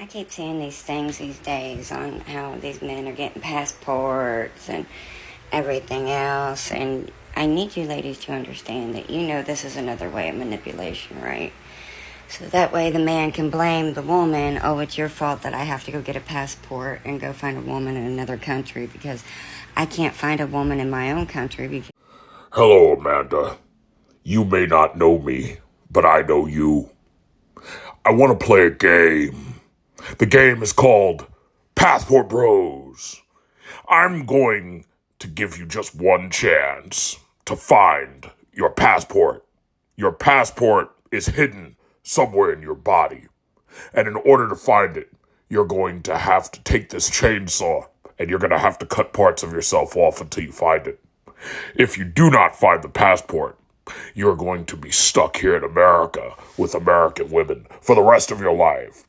I keep seeing these things these days on how these men are getting passports and everything else. And I need you ladies to understand that this is another way of manipulation, right? So that way the man can blame the woman. Oh, it's your fault that I have to go get a passport and go find a woman in another country because I can't find a woman in my own country because... Hello, Amanda. You may not know me, but I know you. I want to play a game. The game is called Passport Bros. I'm going to give you just one chance to find your passport. Your passport is hidden somewhere in your body. And in order to find it, you're going to have to take this chainsaw and you're going to have to cut parts of yourself off until you find it. If you do not find the passport, you're going to be stuck here in America with American women for the rest of your life.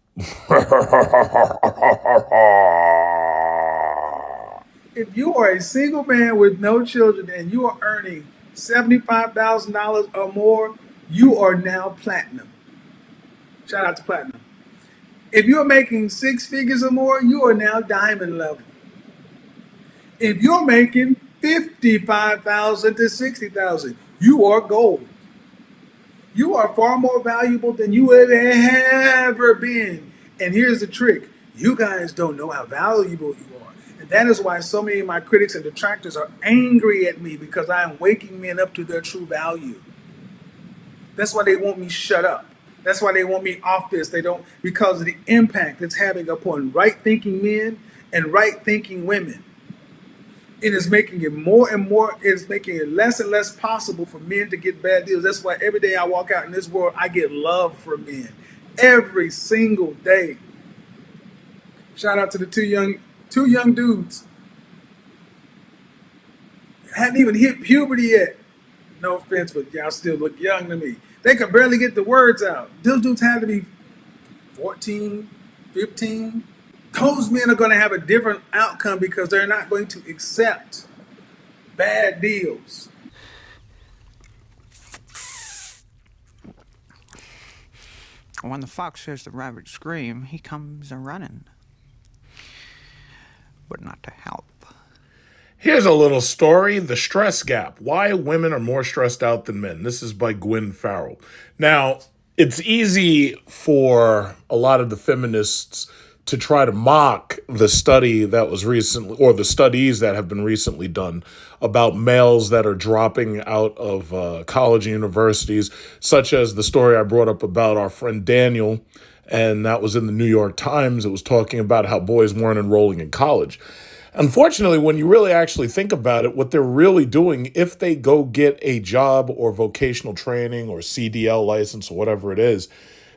If you are a single man with no children and you are earning $75,000 or more, you are now platinum. Shout out to platinum. If you're making six figures or more, you are now diamond level. If you're making 55,000 to 60,000, you are gold. You are far more valuable than you have ever been. And here's the trick. You guys don't know how valuable you are. And that is why so many of my critics and detractors are angry at me, because I am waking men up to their true value. That's why they want me shut up. That's why they want me off this. They don't, because of the impact it's having upon right-thinking men and right-thinking women. It is making it more and more, it's making it less and less possible for men to get bad deals. That's why every day I walk out in this world, I get love from men. Every single day. Shout out to the two young dudes. Hadn't even hit puberty yet. No offense, but y'all still look young to me. They could barely get the words out. Those dudes had to be 14, 15. Those men are going to have a different outcome because they're not going to accept bad deals. When the fox hears the rabbit scream, he comes a running, but not to help. Here's a little story, The Stress Gap, Why Women Are More Stressed Out Than Men. This is by Gwen Farrell. Now, it's easy for a lot of the feminists to try to mock the study that was recently, or the studies that have been recently done about males that are dropping out of college and universities, such as the story I brought up about our friend Daniel, and that was in the New York Times. It was talking about how boys weren't enrolling in college. Unfortunately, when you really actually think about it, what they're really doing, if they go get a job or vocational training or CDL license or whatever it is,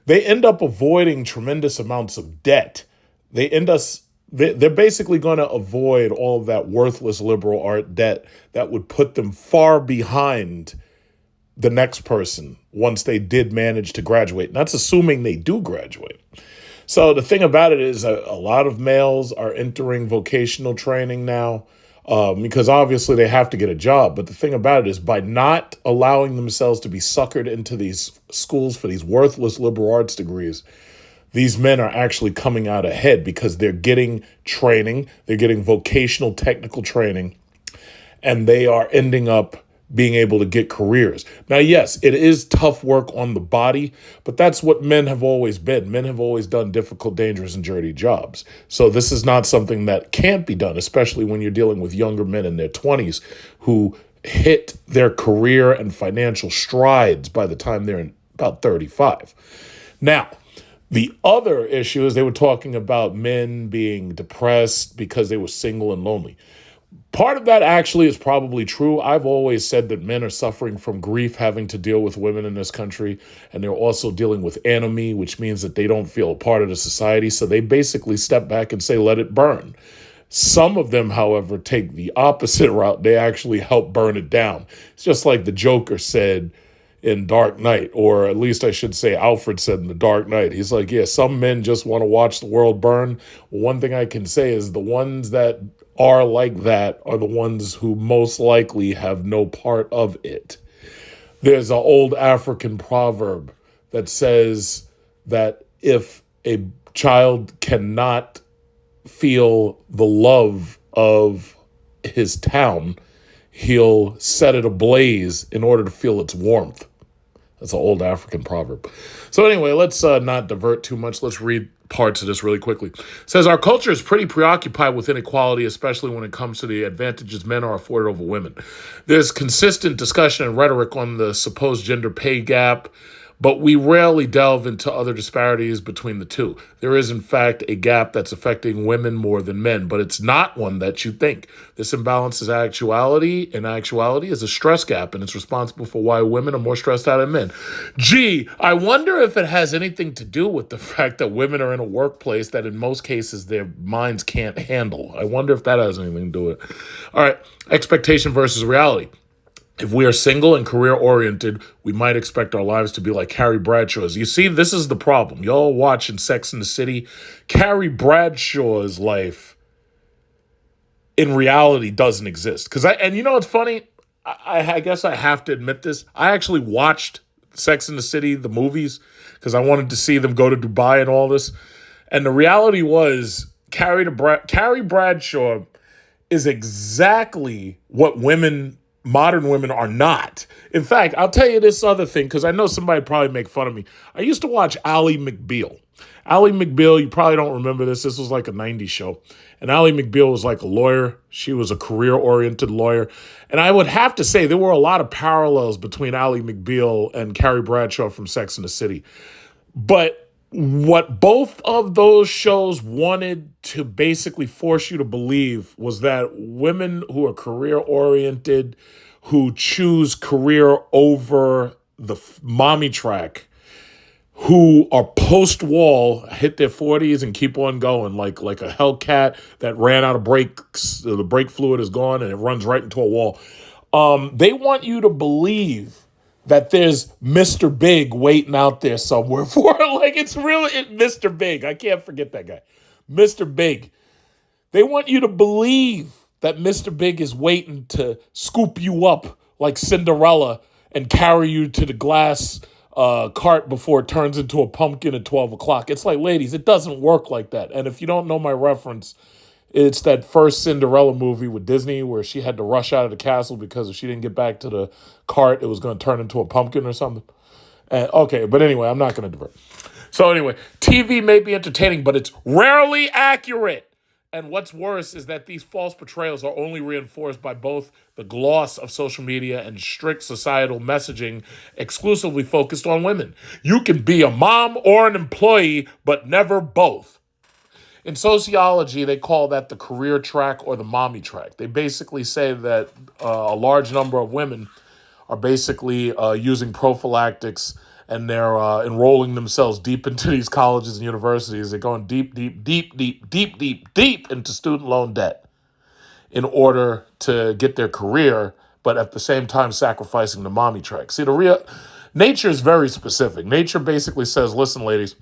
they end up avoiding tremendous amounts of debt. They're basically going to avoid all of that worthless liberal art debt that would put them far behind the next person once they did manage to graduate. And that's assuming they do graduate. So the thing about it is a lot of males are entering vocational training now because obviously they have to get a job. But the thing about it is, by not allowing themselves to be suckered into these schools for these worthless liberal arts degrees, these men are actually coming out ahead because they're getting training, they're getting vocational technical training, and they are ending up being able to get careers. Now, yes, it is tough work on the body, but that's what men have always been. Men have always done difficult, dangerous, and dirty jobs. So this is not something that can't be done, especially when you're dealing with younger men in their 20s who hit their career and financial strides by the time they're about 35. Now, the other issue is they were talking about men being depressed because they were single and lonely. Part of that actually is probably true. I've always said that men are suffering from grief having to deal with women in this country, and they're also dealing with anomie, which means that they don't feel a part of the society, so they basically step back and say, let it burn. Some of them, however, take the opposite route. They actually help burn it down. It's just like the Joker said in Dark Knight, or at least I should say Alfred said in The Dark Knight. He's like, yeah, some men just want to watch the world burn. One thing I can say is the ones that are like that are the ones who most likely have no part of it. There's an old African proverb that says that if a child cannot feel the love of his town, he'll set it ablaze in order to feel its warmth. That's an old African proverb. So anyway, let's not divert too much. Let's read parts of this really quickly. It says, our culture is pretty preoccupied with inequality, especially when it comes to the advantages men are afforded over women. There's consistent discussion and rhetoric on the supposed gender pay gap, but we rarely delve into other disparities between the two. There is, in fact, a gap that's affecting women more than men, but it's not one that you think. This imbalance is actuality is a stress gap, and it's responsible for why women are more stressed out than men. Gee, I wonder if it has anything to do with the fact that women are in a workplace that in most cases their minds can't handle. I wonder if that has anything to do with it. All right, expectation versus reality. If we are single and career-oriented, we might expect our lives to be like Carrie Bradshaw's. You see, this is the problem. Y'all watching Sex and the City. Carrie Bradshaw's life, in reality, doesn't exist. And you know what's funny? I guess I have to admit this. I actually watched Sex and the City, the movies, because I wanted to see them go to Dubai and all this. And the reality was, Carrie Bradshaw is exactly what modern women are not. In fact, I'll tell you this other thing, because I know somebody would probably make fun of me. I used to watch Ally McBeal. Ally McBeal, you probably don't remember this. This was like a 90s show. And Ally McBeal was like a lawyer. She was a career-oriented lawyer. And I would have to say there were a lot of parallels between Ally McBeal and Carrie Bradshaw from Sex and the City. But what both of those shows wanted to basically force you to believe was that women who are career-oriented, who choose career over the mommy track, who are post-wall, hit their 40s and keep on going, like a Hellcat that ran out of brakes, the brake fluid is gone and it runs right into a wall. They want you to believe that there's Mr. Big waiting out there somewhere for her. Like, it's really Mr. Big. I can't forget that guy. Mr. Big. They want you to believe that Mr. Big is waiting to scoop you up like Cinderella and carry you to the glass cart before it turns into a pumpkin at 12 o'clock. It's like, ladies, it doesn't work like that. And if you don't know my reference, it's that first Cinderella movie with Disney where she had to rush out of the castle because if she didn't get back to the cart, it was going to turn into a pumpkin or something. Okay, but anyway, I'm not going to divert. So anyway, TV may be entertaining, but it's rarely accurate. And what's worse is that these false portrayals are only reinforced by both the gloss of social media and strict societal messaging exclusively focused on women. You can be a mom or an employee, but never both. In sociology, they call that the career track or the mommy track. They basically say that a large number of women are basically using prophylactics and they're enrolling themselves deep into these colleges and universities. They're going deep into student loan debt in order to get their career, but at the same time sacrificing the mommy track. See, nature is very specific. Nature basically says, listen, ladies,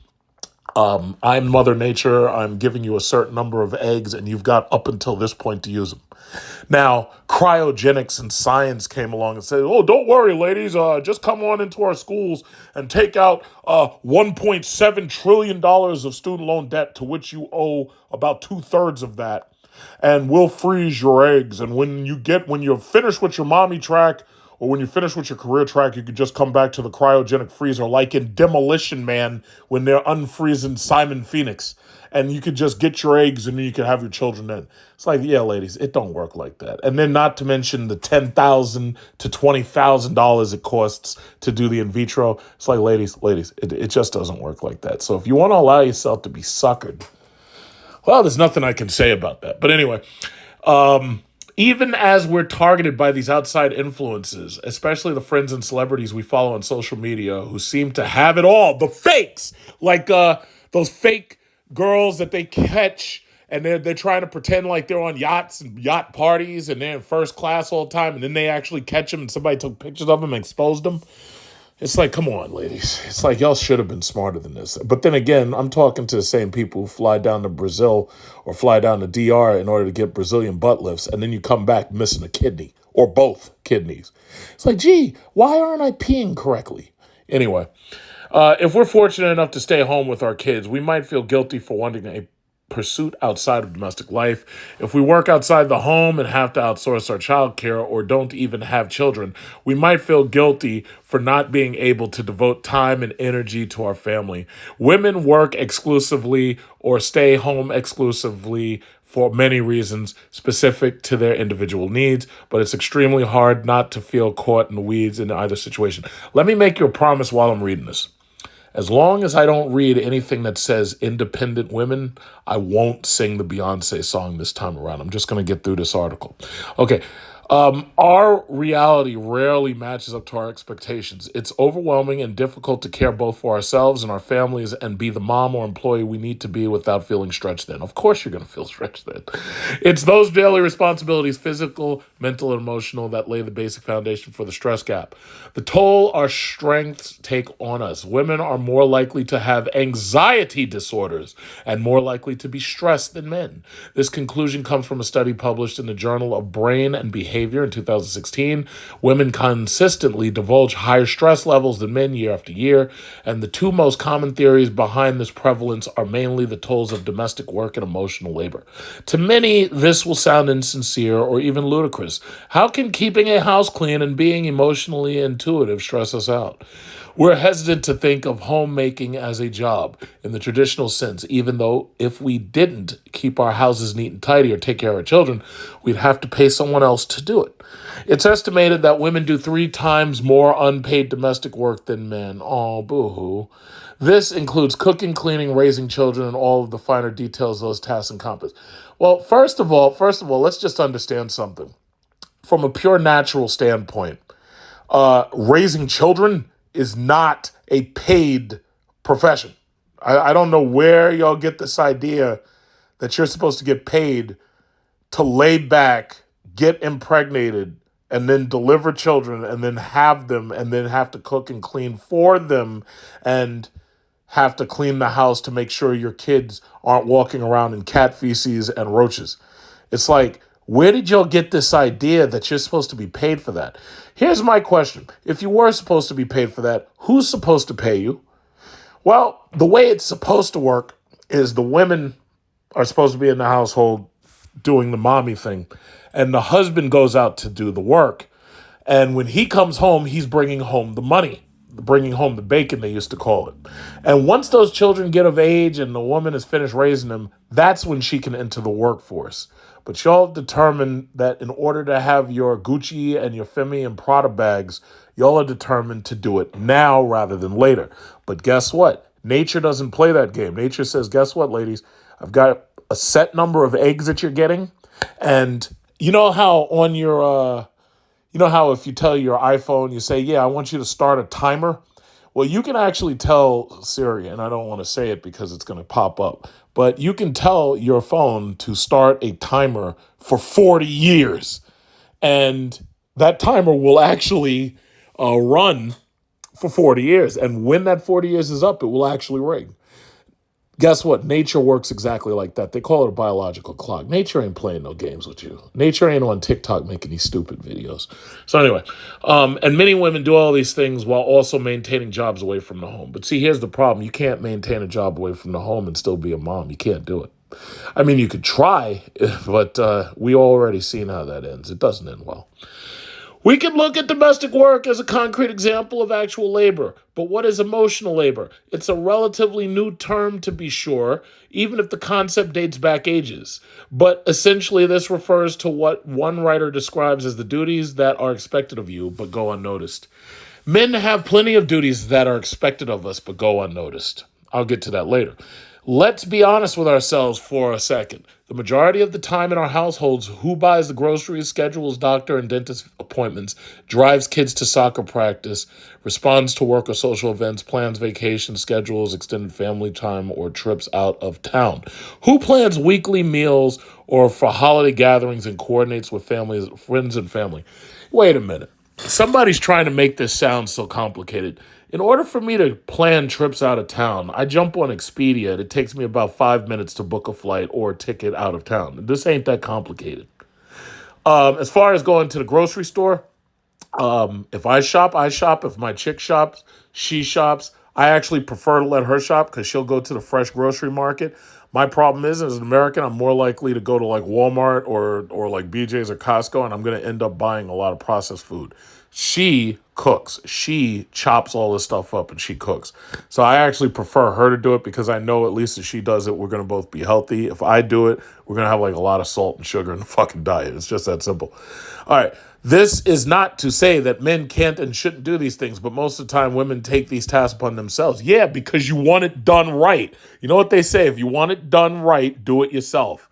I'm Mother Nature. I'm giving you a certain number of eggs, and you've got up until this point to use them. Now, cryogenics and science came along and said, oh, don't worry, ladies. Just come on into our schools and take out $1.7 trillion of student loan debt to which you owe about 2/3 of that. And we'll freeze your eggs. And when you're finished with your mommy track, or when you finish with your career track, you could just come back to the cryogenic freezer, like in Demolition Man, when they're unfreezing Simon Phoenix. And you could just get your eggs and then you could have your children then. It's like, yeah, ladies, it don't work like that. And then not to mention the $10,000 to $20,000 it costs to do the in vitro. It's like, ladies, it just doesn't work like that. So if you want to allow yourself to be suckered, well, there's nothing I can say about that. But anyway, even as we're targeted by these outside influences, especially the friends and celebrities we follow on social media who seem to have it all, the fakes, like those fake girls that they catch and they're trying to pretend like they're on yachts and yacht parties and they're in first class all the time, and then they actually catch them and somebody took pictures of them and exposed them. It's like, come on, ladies. It's like, y'all should have been smarter than this. But then again, I'm talking to the same people who fly down to Brazil or fly down to DR in order to get Brazilian butt lifts, and then you come back missing a kidney or both kidneys. It's like, gee, why aren't I peeing correctly? Anyway, If we're fortunate enough to stay home with our kids, we might feel guilty for wanting a pursuit outside of domestic life. If we work outside the home and have to outsource our childcare or don't even have children, we might feel guilty for not being able to devote time and energy to our family. Women work exclusively or stay home exclusively for many reasons specific to their individual needs, but it's extremely hard not to feel caught in the weeds in either situation. Let me make you a promise while I'm reading this. As long as I don't read anything that says independent women, I won't sing the Beyonce song this time around. I'm just going to get through this article. Okay. Our reality rarely matches up to our expectations. It's overwhelming and difficult to care both for ourselves and our families and be the mom or employee we need to be without feeling stretched thin. Of course, you're going to feel stretched thin. It's those daily responsibilities, physical, mental, and emotional, that lay the basic foundation for the stress gap. The toll our strengths take on us. Women are more likely to have anxiety disorders and more likely to be stressed than men. This conclusion comes from a study published in the Journal of Brain and Behavior in 2016. Women consistently divulge higher stress levels than men year after year, and the two most common theories behind this prevalence are mainly the tolls of domestic work and emotional labor. To many, this will sound insincere or even ludicrous. How can keeping a house clean and being emotionally intuitive stress us out? We're hesitant to think of homemaking as a job in the traditional sense, even though if we didn't keep our houses neat and tidy or take care of our children, we'd have to pay someone else to do it. It's estimated that women do 3 times more unpaid domestic work than men. Oh, boo-hoo. This includes cooking, cleaning, raising children, and all of the finer details those tasks encompass. Well, first of all, let's just understand something. From a pure natural standpoint, raising children is not a paid profession. I don't know where y'all get this idea that you're supposed to get paid to lay back, get impregnated, and then deliver children and then have them and then have to cook and clean for them and have to clean the house to make sure your kids aren't walking around in cat feces and roaches. It's like, where did y'all get this idea that you're supposed to be paid for that? Here's my question. If you were supposed to be paid for that, who's supposed to pay you? Well, the way it's supposed to work is the women are supposed to be in the household doing the mommy thing, and the husband goes out to do the work. And when he comes home, he's bringing home the money, bringing home the bacon, they used to call it. And once those children get of age and the woman has finished raising them, that's when she can enter the workforce. But y'all determined that in order to have your Gucci and your Femi and Prada bags, y'all are determined to do it now rather than later. But guess what? Nature doesn't play that game. Nature says, guess what, ladies? I've got a set number of eggs that you're getting. And you know how on your, you know how if you tell your iPhone, you say, yeah, I want you to start a timer. Well, you can actually tell Siri, and I don't want to say it because it's going to pop up, but you can tell your phone to start a timer for 40 years. And that timer will actually run for 40 years. And when that 40 years is up, it will actually ring. Guess what? Nature works exactly like that. They call it a biological clock. Nature ain't playing no games with you. Nature ain't on TikTok making these stupid videos. So anyway, and many women do all these things while also maintaining jobs away from the home. But see, here's the problem. You can't maintain a job away from the home and still be a mom. You can't do it. I mean, you could try, but we already seen how that ends. It doesn't end well. We can look at domestic work as a concrete example of actual labor. But what is emotional labor? It's a relatively new term, to be sure, even if the concept dates back ages. But essentially, this refers to what one writer describes as the duties that are expected of you but go unnoticed. Men have plenty of duties that are expected of us but go unnoticed. I'll get to that later. Let's be honest with ourselves for a second. The majority of the time in our households, who buys the groceries, schedules doctor and dentist appointments, drives kids to soccer practice, responds to work or social events, plans vacation schedules, extended family time, or trips out of town? Who plans weekly meals or for holiday gatherings and coordinates with families, friends and family? Wait a minute. Somebody's trying to make this sound so complicated. In order for me to plan trips out of town, I jump on Expedia and it takes me about 5 minutes to book a flight or a ticket out of town. This ain't that complicated. As far as going to the grocery store, if I shop, I shop. If my chick shops, she shops. I actually prefer to let her shop because she'll go to the fresh grocery market. My problem is, as an American, I'm more likely to go to like Walmart or like BJ's or Costco, and I'm going to end up buying a lot of processed food. She cooks. She chops all this stuff up and she cooks. So I actually prefer her to do it because I know at least if she does it, we're going to both be healthy. If I do it, we're going to have like a lot of salt and sugar in the fucking diet. It's just that simple. All right. This is not to say that men can't and shouldn't do these things, but most of the time women take these tasks upon themselves. Yeah, because you want it done right. You know what they say? If you want it done right, do it yourself.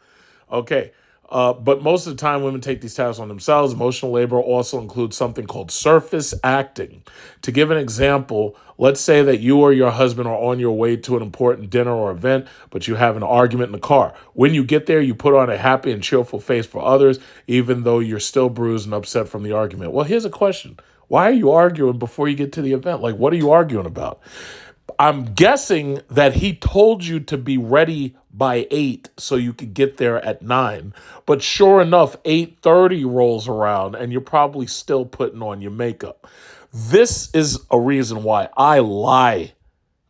Okay. But most of the time, women take these tasks on themselves. Emotional labor also includes something called surface acting. To give an example, let's say that you or your husband are on your way to an important dinner or event, but you have an argument in the car. When you get there, you put on a happy and cheerful face for others, even though you're still bruised and upset from the argument. Well, here's a question. Why are you arguing before you get to the event? Like, what are you arguing about? I'm guessing that he told you to be ready by 8 so you could get there at 9. But sure enough, 8:30 rolls around and you're probably still putting on your makeup. This is a reason why I lie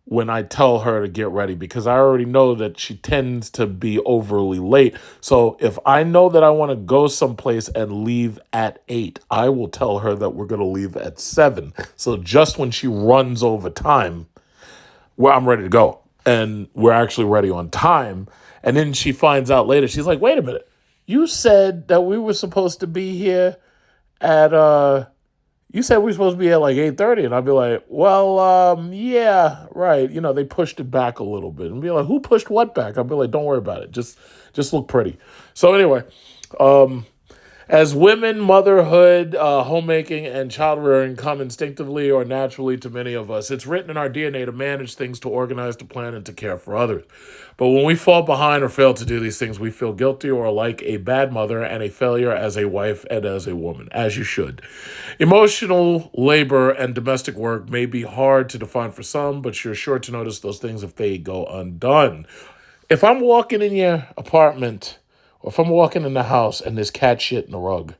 when I tell her to get ready because I already know that she tends to be overly late. So if I know that I want to go someplace and leave at 8, I will tell her that we're going to leave at 7. So just when she runs over time, where I'm ready to go and we're actually ready on time. And then she finds out later, she's like, wait a minute, you said that we were supposed to be here at you said we were supposed to be at like 8:30. And I'd be like, well, yeah, right. You know, they pushed it back a little bit. And be like, who pushed what back? I'd be like, don't worry about it. Just look pretty. So anyway, as women, motherhood, homemaking, and child rearing come instinctively or naturally to many of us. It's written in our DNA to manage things, to organize, to plan, and to care for others. But when we fall behind or fail to do these things, we feel guilty or like a bad mother and a failure as a wife and as a woman, as you should. Emotional labor and domestic work may be hard to define for some, but you're sure to notice those things if they go undone. If I'm walking in your apartment, or if I'm walking in the house and there's cat shit in the rug,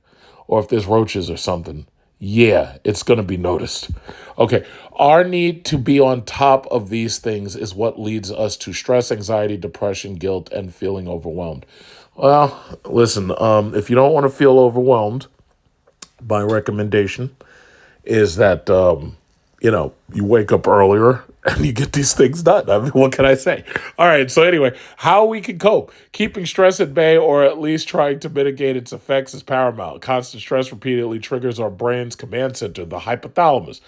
or if there's roaches or something, yeah, it's going to be noticed. Okay, our need to be on top of these things is what leads us to stress, anxiety, depression, guilt, and feeling overwhelmed. Well, listen, if you don't want to feel overwhelmed, my recommendation is that you wake up earlier and you get these things done. I mean, what can I say? All right. So anyway, how we can cope. Keeping stress at bay or at least trying to mitigate its effects is paramount. Constant stress repeatedly triggers our brain's command center, the hypothalamus.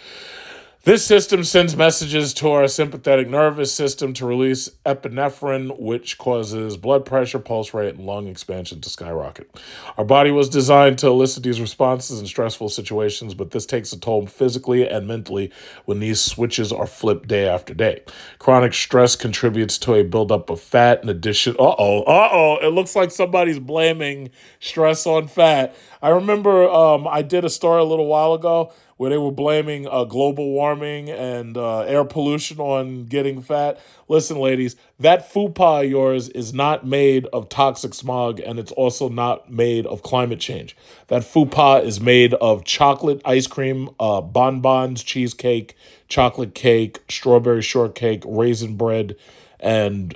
This system sends messages to our sympathetic nervous system to release epinephrine, which causes blood pressure, pulse rate, and lung expansion to skyrocket. Our body was designed to elicit these responses in stressful situations, but this takes a toll physically and mentally when these switches are flipped day after day. Chronic stress contributes to a buildup of fat in addition. It looks like somebody's blaming stress on fat. I remember I did a story a little while ago where they were blaming global warming and air pollution on getting fat. Listen, ladies, that fupa of yours is not made of toxic smog, and it's also not made of climate change. That fupa is made of chocolate ice cream, bonbons, cheesecake, chocolate cake, strawberry shortcake, raisin bread, and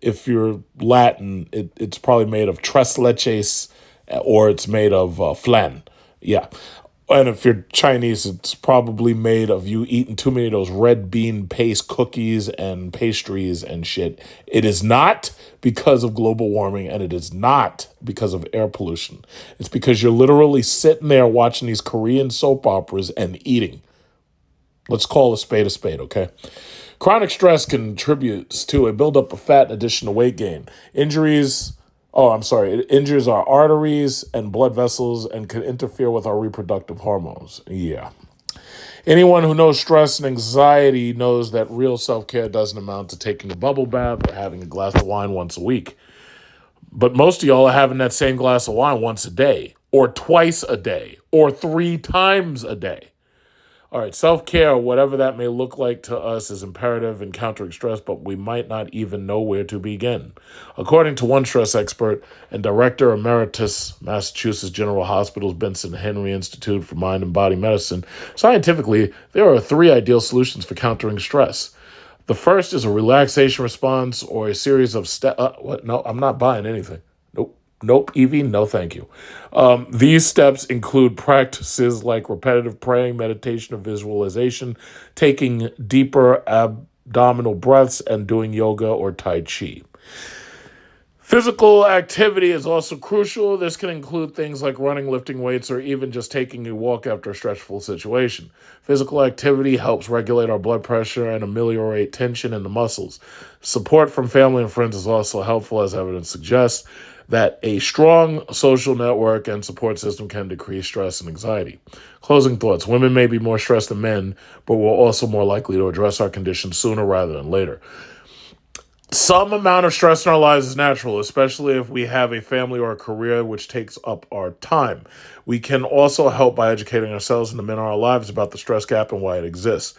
if you're Latin, it's probably made of tres leches or it's made of flan. Yeah. And if you're Chinese, it's probably made of you eating too many of those red bean paste cookies and pastries and shit. It is not because of global warming, and it is not because of air pollution. It's because you're literally sitting there watching these Korean soap operas and eating. Let's call a spade, okay? Chronic stress contributes to a buildup of fat in addition to weight gain. It injures our arteries and blood vessels and can interfere with our reproductive hormones. Yeah. Anyone who knows stress and anxiety knows that real self-care doesn't amount to taking a bubble bath or having a glass of wine once a week. But most of y'all are having that same glass of wine once a day, or twice a day, or 3 times a day. All right, self care, whatever that may look like to us, is imperative in countering stress, but we might not even know where to begin. According to one stress expert and director emeritus, Massachusetts General Hospital's Benson Henry Institute for Mind and Body Medicine, scientifically, there are three ideal solutions for countering stress. The first is a relaxation response or a series of what? No, I'm not buying anything. Nope. Nope, Evie, no thank you. These steps include practices like repetitive praying, meditation, or visualization, taking deeper abdominal breaths, and doing yoga or Tai Chi. Physical activity is also crucial. This can include things like running, lifting weights, or even just taking a walk after a stressful situation. Physical activity helps regulate our blood pressure and ameliorate tension in the muscles. Support from family and friends is also helpful, as evidence suggests that a strong social network and support system can decrease stress and anxiety. Closing thoughts. Women may be more stressed than men, but we're also more likely to address our condition sooner rather than later. Some amount of stress in our lives is natural, especially if we have a family or a career which takes up our time. We can also help by educating ourselves and the men in our lives about the stress gap and why it exists.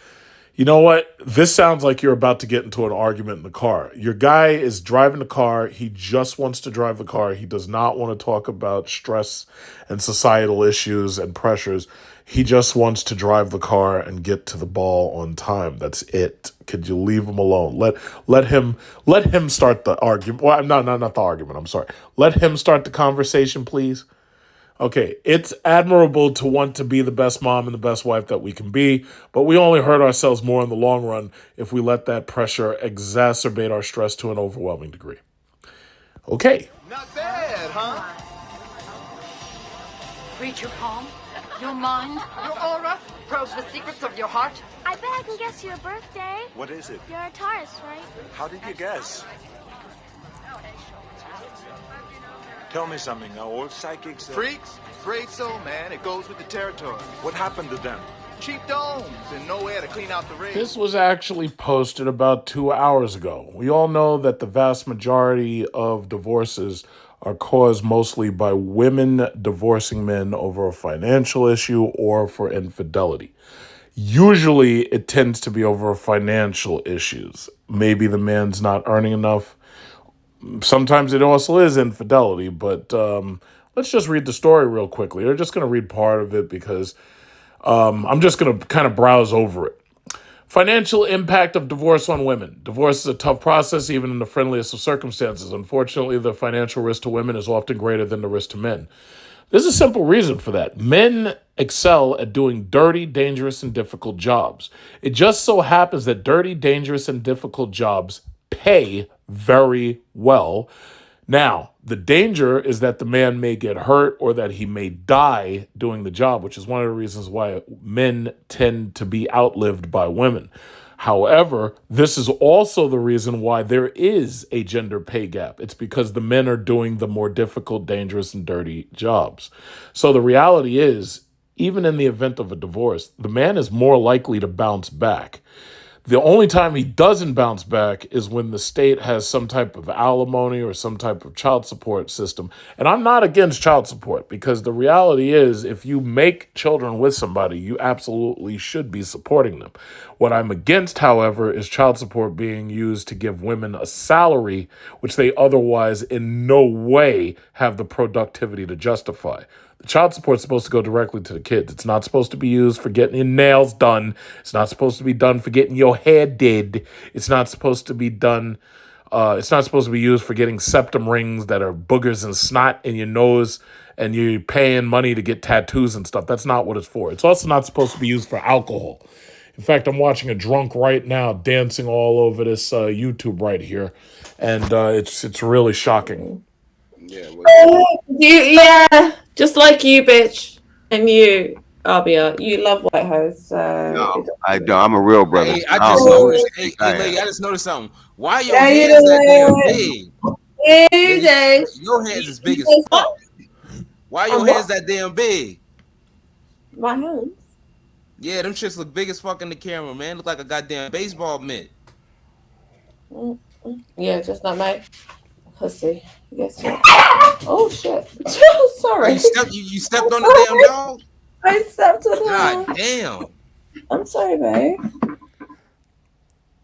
You know what? This sounds like you're about to get into an argument in the car. Your guy is driving the car. He just wants to drive the car. He does not want to talk about stress and societal issues and pressures. He just wants to drive the car and get to the ball on time. That's it. Could you leave him alone? Let him start the argument. Well, no, not the argument. I'm sorry. Let him start the conversation, please. Okay, it's admirable to want to be the best mom and the best wife that we can be, but we only hurt ourselves more in the long run if we let that pressure exacerbate our stress to an overwhelming degree. Okay. Not bad, huh? Read your palm, your mind, your aura, probes the secrets of your heart. I bet I can guess your birthday. What is it? You're a Taurus, right? How did you guess? Tell me something. Are all psychics? Freaks? Afraid so, man. It goes with the territory. What happened to them? Cheap domes and no air to clean out the ring. This was actually posted about 2 hours ago. We all know that the vast majority of divorces are caused mostly by women divorcing men over a financial issue or for infidelity. Usually it tends to be over financial issues. Maybe the man's not earning enough. Sometimes it also is infidelity, but let's just read the story real quickly. We're just going to read part of it because I'm just going to kind of browse over it. Financial impact of divorce on women. Divorce is a tough process, even in the friendliest of circumstances. Unfortunately, the financial risk to women is often greater than the risk to men. There's a simple reason for that. Men excel at doing dirty, dangerous, and difficult jobs. It just so happens that dirty, dangerous, and difficult jobs pay very well. Now, the danger is that the man may get hurt or that he may die doing the job, which is one of the reasons why men tend to be outlived by women. However, this is also the reason why there is a gender pay gap. It's because the men are doing the more difficult, dangerous, and dirty jobs. So the reality is, even in the event of a divorce, the man is more likely to bounce back. The only time he doesn't bounce back is when the state has some type of alimony or some type of child support system. And I'm not against child support because the reality is if you make children with somebody, you absolutely should be supporting them. What I'm against, however, is child support being used to give women a salary which they otherwise in no way have the productivity to justify. The child support is supposed to go directly to the kids. It's not supposed to be used for getting your nails done. It's not supposed to be done for getting your hair did. It's not supposed to be done. It's not supposed to be used for getting septum rings that are boogers and snot in your nose and you're paying money to get tattoos and stuff. That's not what it's for. It's also not supposed to be used for alcohol. In fact, I'm watching a drunk right now dancing all over this YouTube right here. And it's really shocking. Yeah, just like you, bitch, and you, Abia, you love white hoes. So No, I don't. I'm a real brother. Hey, I I just don't know. noticed. Hey, lady, I just noticed something. Why your yeah, you hands that damn know big? it. Lady, your hands is big as fuck. Why your hands that damn big? My hands. Yeah, them shits look big as fuck in the camera, man. Look like a goddamn baseball mitt. Yeah, just not my pussy. Guess what? Oh shit! Sorry. You stepped on the damn dog. I stepped on God her. damn. I'm sorry, babe.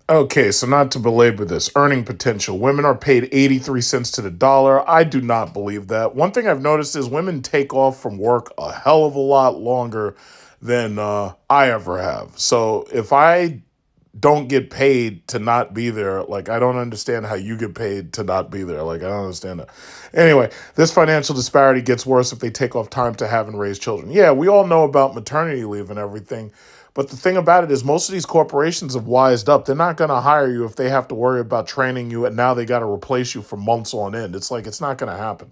Okay, so not to belabor this, earning potential. Women are paid 83 cents to the dollar. I do not believe that. One thing I've noticed is women take off from work a hell of a lot longer than I ever have. So if I don't get paid to not be there, like, I don't understand how you get paid to not be there. Like, I don't understand that. Anyway, this financial disparity gets worse if they take off time to have and raise children. Yeah, we all know about maternity leave and everything. But the thing about it is most of these corporations have wised up. They're not going to hire you if they have to worry about training you and now they got to replace you for months on end. It's like, it's not going to happen.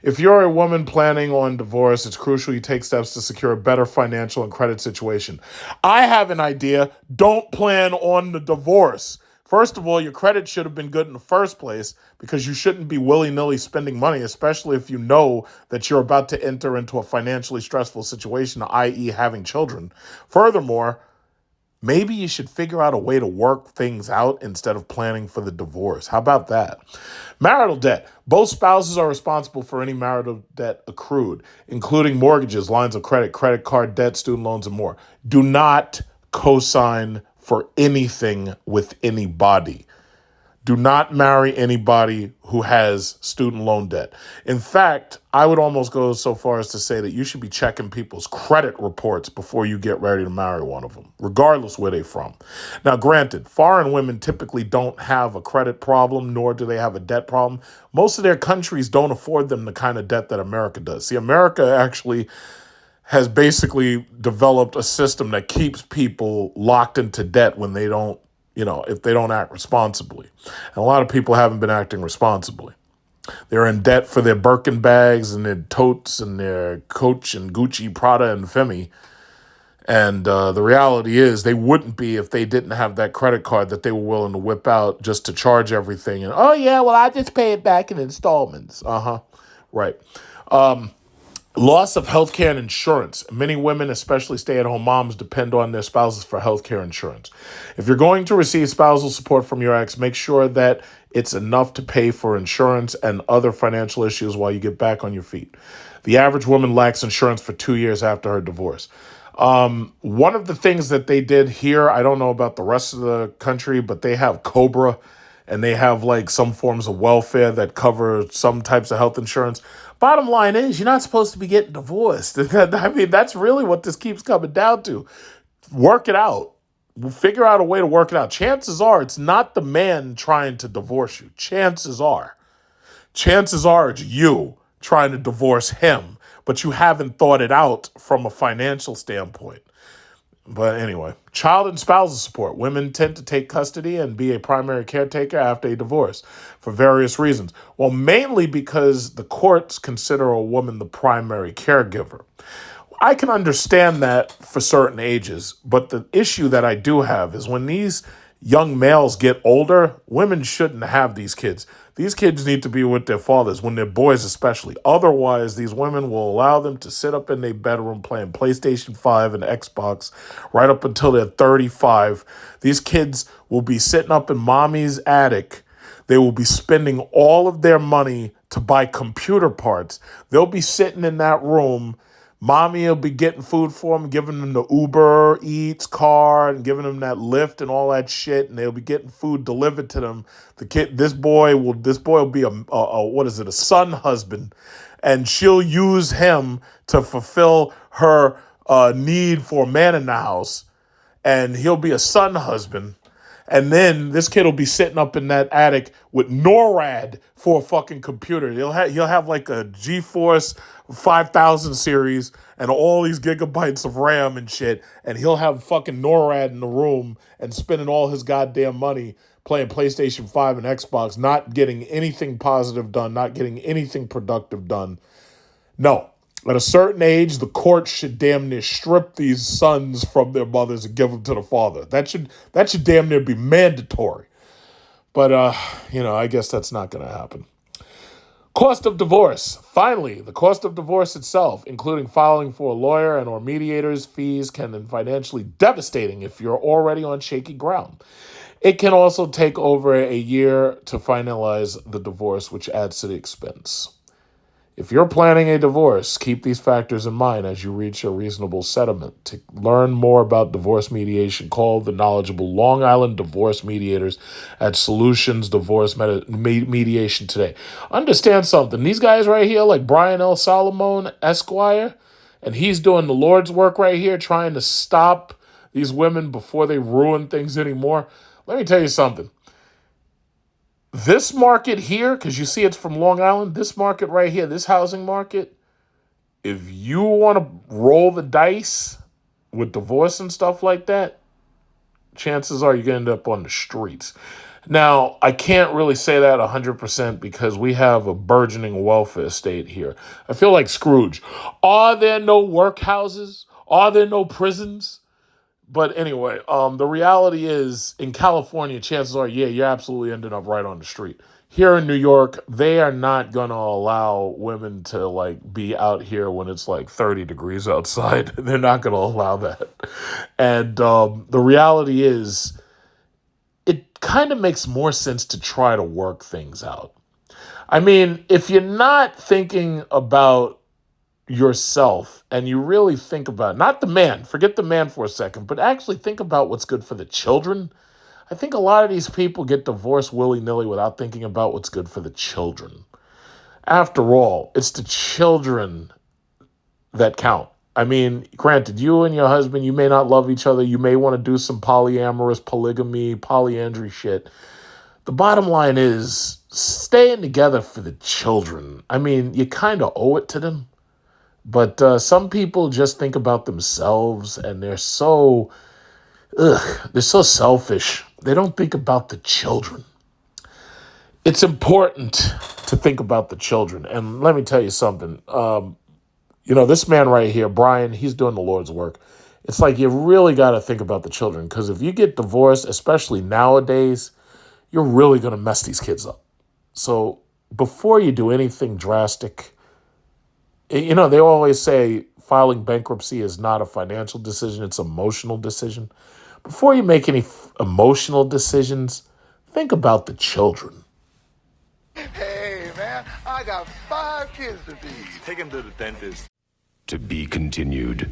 If you're a woman planning on divorce, it's crucial you take steps to secure a better financial and credit situation. I have an idea. Don't plan on the divorce. First of all, your credit should have been good in the first place because you shouldn't be willy-nilly spending money, especially if you know that you're about to enter into a financially stressful situation, i.e. having children. Furthermore, maybe you should figure out a way to work things out instead of planning for the divorce. How about that? Marital debt. Both spouses are responsible for any marital debt accrued, including mortgages, lines of credit, credit card debt, student loans, and more. Do not co-sign for anything with anybody. Do not marry anybody who has student loan debt. In fact, I would almost go so far as to say that you should be checking people's credit reports before you get ready to marry one of them, regardless where they're from. Now, granted, foreign women typically don't have a credit problem, nor do they have a debt problem. Most of their countries don't afford them the kind of debt that America does. See, America actually has basically developed a system that keeps people locked into debt when they don't, if they don't act responsibly. And a lot of people haven't been acting responsibly. They're in debt for their Birkin bags and their totes and their Coach and Gucci, Prada, and Femi. And the reality is they wouldn't be if they didn't have that credit card that they were willing to whip out just to charge everything. And, oh, yeah, well, I just pay it back in installments. Uh-huh. Right. Loss of healthcare and insurance. Many women, especially stay-at-home moms, depend on their spouses for healthcare insurance. If you're going to receive spousal support from your ex, make sure that it's enough to pay for insurance and other financial issues while you get back on your feet. The average woman lacks insurance for 2 years after her divorce. One of the things that they did here, I don't know about the rest of the country, but they have COBRA and they have like some forms of welfare that cover some types of health insurance. Bottom line is, you're not supposed to be getting divorced. I mean, that's really what this keeps coming down to. Work it out. Figure out a way to work it out. Chances are it's not the man trying to divorce you. Chances are it's you trying to divorce him, but you haven't thought it out from a financial standpoint. But anyway, child and spousal support. Women tend to take custody and be a primary caretaker after a divorce for various reasons. Well, mainly because the courts consider a woman the primary caregiver. I can understand that for certain ages, but the issue that I do have is when these young males get older, women shouldn't have these kids. These kids need to be with their fathers, when they're boys especially. Otherwise, these women will allow them to sit up in their bedroom playing PlayStation 5 and Xbox right up until they're 35. These kids will be sitting up in mommy's attic. They will be spending all of their money to buy computer parts. They'll be sitting in that room. Mommy will be getting food for them, giving them the Uber Eats card and giving them that Lyft and all that shit, and they'll be getting food delivered to them. This boy will be a son husband, and she'll use him to fulfill her need for a man in the house, and he'll be a son husband. And then this kid will be sitting up in that attic with NORAD for a fucking computer. He'll have like a GeForce 5000 series and all these gigabytes of RAM and shit. And he'll have fucking NORAD in the room and spending all his goddamn money playing PlayStation 5 and Xbox, not getting anything positive done, not getting anything productive done. No. At a certain age, the court should damn near strip these sons from their mothers and give them to the father. That should damn near be mandatory. But, I guess that's not going to happen. Cost of divorce. Finally, the cost of divorce itself, including filing for a lawyer and or mediator's fees, can be financially devastating if you're already on shaky ground. It can also take over a year to finalize the divorce, which adds to the expense. If you're planning a divorce, keep these factors in mind as you reach a reasonable settlement. To learn more about divorce mediation, call the knowledgeable Long Island divorce mediators at Solutions Divorce Mediation today. Understand something. These guys right here, like Brian L. Solomon, Esquire, and he's doing the Lord's work right here, trying to stop these women before they ruin things anymore. Let me tell you something. This market here, because you see it's from Long Island, this market right here, this housing market, if you want to roll the dice with divorce and stuff like that, chances are you're going to end up on the streets. Now, I can't really say that 100% because we have a burgeoning welfare state here. I feel like Scrooge. Are there no workhouses? Are there no prisons? But anyway, the reality is in California, chances are, yeah, you're absolutely ending up right on the street. Here in New York, they are not going to allow women to like be out here when it's like 30 degrees outside. They're not going to allow that. And the reality is it kind of makes more sense to try to work things out. I mean, if you're not thinking about yourself and you really think about not the man, forget the man for a second, but actually think about what's good for the children. I think a lot of these people get divorced willy-nilly without thinking about what's good for the children. After all, it's the children that count. I mean, granted, you and your husband, you may not love each other. You may want to do some polyamorous, polygamy, polyandry shit. The bottom line is staying together for the children. I mean, you kind of owe it to them. But some people just think about themselves and they're so selfish. They don't think about the children. It's important to think about the children. And let me tell you something. This man right here, Brian, he's doing the Lord's work. It's like you really got to think about the children because if you get divorced, especially nowadays, you're really going to mess these kids up. So before you do anything drastic, they always say filing bankruptcy is not a financial decision, it's an emotional decision. Before you make any emotional decisions, think about the children. Hey, man, I got 5 kids to feed. Take him to the dentist. To be continued.